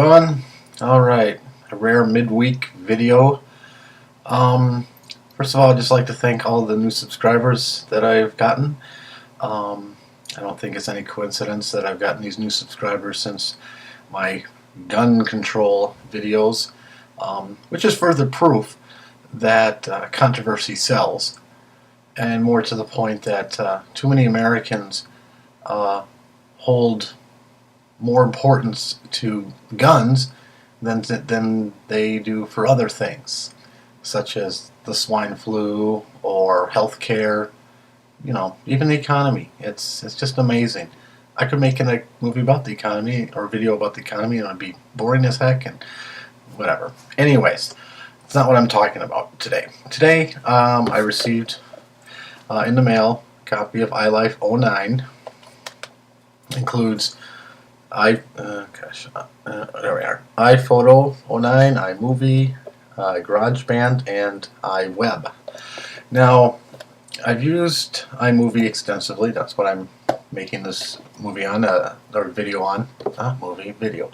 doing? Alright, a rare midweek video. First of all, I'd just like to thank all the new subscribers that I've gotten. I don't think it's any coincidence that I've gotten these new subscribers since my gun control videos, which is further proof that controversy sells. And more to the point that too many Americans hold more importance to guns than they do for other things, such as the swine flu or health care, even the economy. It's just amazing. I could make a movie about the economy or a video about the economy and it would be boring as heck and whatever. Anyways, it's not what I'm talking about today. Today, I received in the mail a copy of iLife 09. Includes there we are. iPhoto 09, iMovie, GarageBand, and iWeb. Now, I've used iMovie extensively. That's what I'm making this movie on, or video on. Video.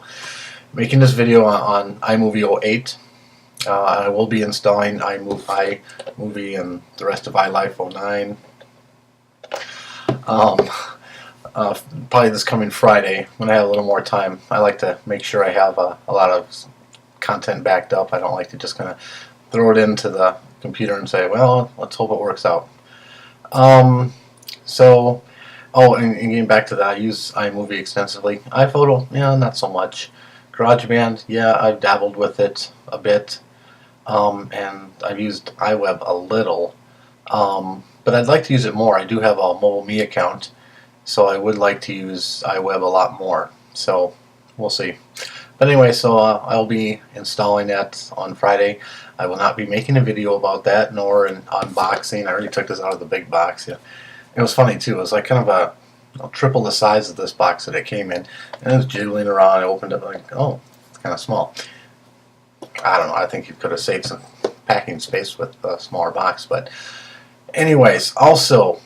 Making this video on iMovie 08. I will be installing iMovie and the rest of iLife 09. Probably this coming Friday when I have a little more time. I like to make sure I have a lot of content backed up. I don't like to just kind of throw it into the computer and say, well, let's hope it works out. And getting back to that, I use iMovie extensively. iPhoto, not so much. GarageBand, I've dabbled with it a bit. And I've used iWeb a little. But I'd like to use it more. I do have a Mobile Me account, so I would like to use iWeb a lot more. So we'll see. But anyway, so I'll be installing that on Friday. I will not be making a video about that, nor an unboxing. I already took this out of the big box. It was funny too. It was like kind of a triple the size of this box that it came in, and it was jiggling around. I opened it like, oh, it's kind of small. I don't know. I think you could have saved some packing space with a smaller box. But anyways, also,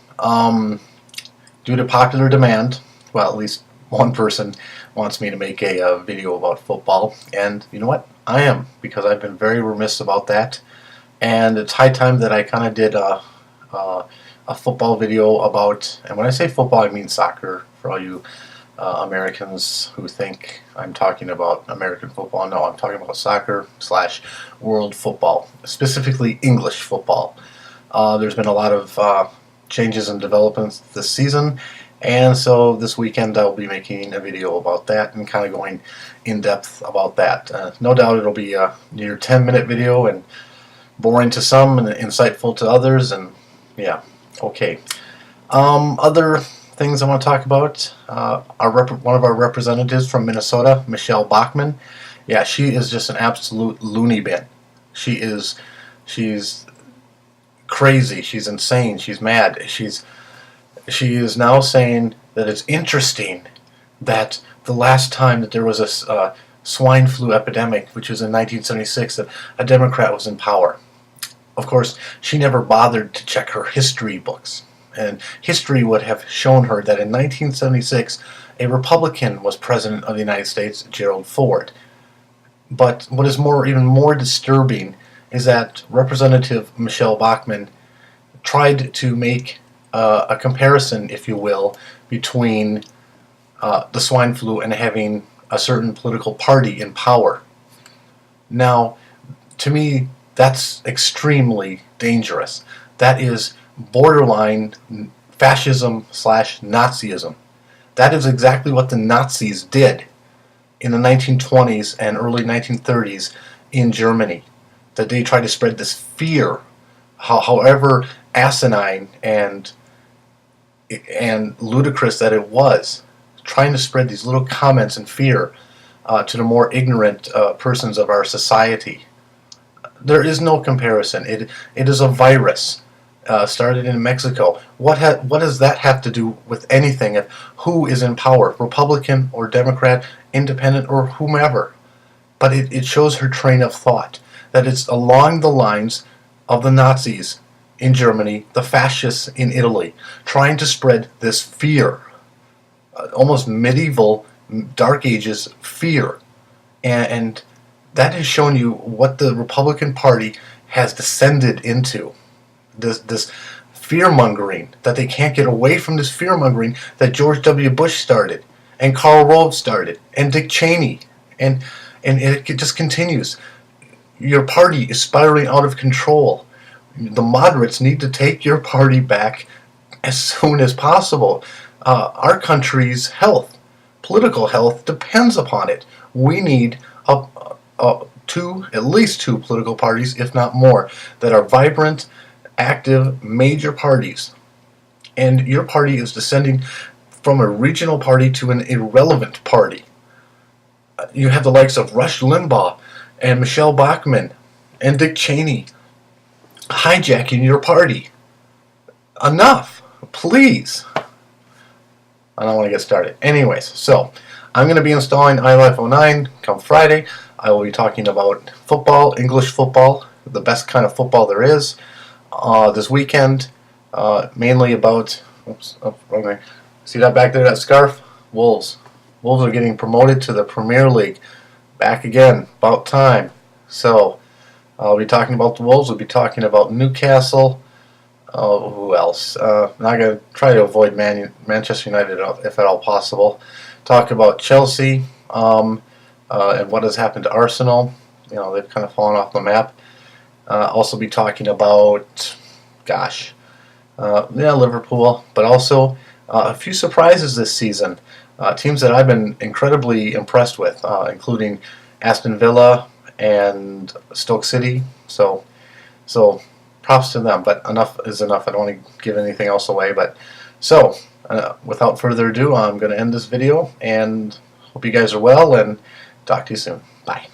due to popular demand, well, at least one person wants me to make a video about football. And you know what? I am, because I've been very remiss about that. And it's high time that I kind of did a football video about, and when I say football, I mean soccer, for all you Americans who think I'm talking about American football. No, I'm talking about soccer / world football, specifically English football. There's been a lot of changes and developments this season, and so this weekend I'll be making a video about that and kind of going in depth about that. No doubt it'll be a near 10-minute video and boring to some and insightful to others, and yeah, okay. Other things I want to talk about. One of our representatives from Minnesota, Michelle Bachmann. Yeah, she is just an absolute loony bin. She's crazy. She's insane. She's mad. She is now saying that it's interesting that the last time that there was a swine flu epidemic, which was in 1976, that a Democrat was in power. Of course, she never bothered to check her history books. And history would have shown her that in 1976, a Republican was president of the United States, Gerald Ford. But what is even more disturbing is that Representative Michelle Bachmann tried to make a comparison, if you will, between the swine flu and having a certain political party in power. Now, to me, that's extremely dangerous. That is borderline fascism / Nazism. That is exactly what the Nazis did in the 1920s and early 1930s in Germany. That they tried to spread this fear, however asinine and ludicrous that it was, trying to spread these little comments and fear to the more ignorant persons of our society. There is no comparison. It is a virus. Started in Mexico. What does that have to do with anything? If who is in power, Republican or Democrat, Independent or whomever? But it shows her train of thought, that it's along the lines of the Nazis in Germany, the fascists in Italy, trying to spread this fear, almost medieval, Dark Ages fear, and that has shown you what the Republican Party has descended into. This fear-mongering, that they can't get away from this fear-mongering that George W. Bush started, and Karl Rove started, and Dick Cheney, and it just continues. Your party is spiraling out of control. The moderates need to take your party back as soon as possible. Our country's health, political health, depends upon it. We need at least two political parties, if not more, that are vibrant, active, major parties. And your party is descending from a regional party to an irrelevant party. You have the likes of Rush Limbaugh and Michelle Bachmann and Dick Cheney hijacking your party. Enough, please. I don't want to get started. Anyways, so I'm going to be installing iLife 09 come Friday. I will be talking about football, English football, the best kind of football there is. This weekend, mainly about, okay. See that back there, that scarf? Wolves. Wolves are getting promoted to the Premier League. Back again, about time. So, I'll be talking about the Wolves, we'll be talking about Newcastle. Who else? I'm going to try to avoid Manchester United if at all possible. Talk about Chelsea and what has happened to Arsenal. You know, they've kind of fallen off the map. Also be talking about, Liverpool, but also a few surprises this season. Teams that I've been incredibly impressed with, including Aston Villa and Stoke City. So props to them, but enough is enough. I don't want to give anything else away. But so, without further ado, I'm going to end this video, and hope you guys are well, and talk to you soon. Bye.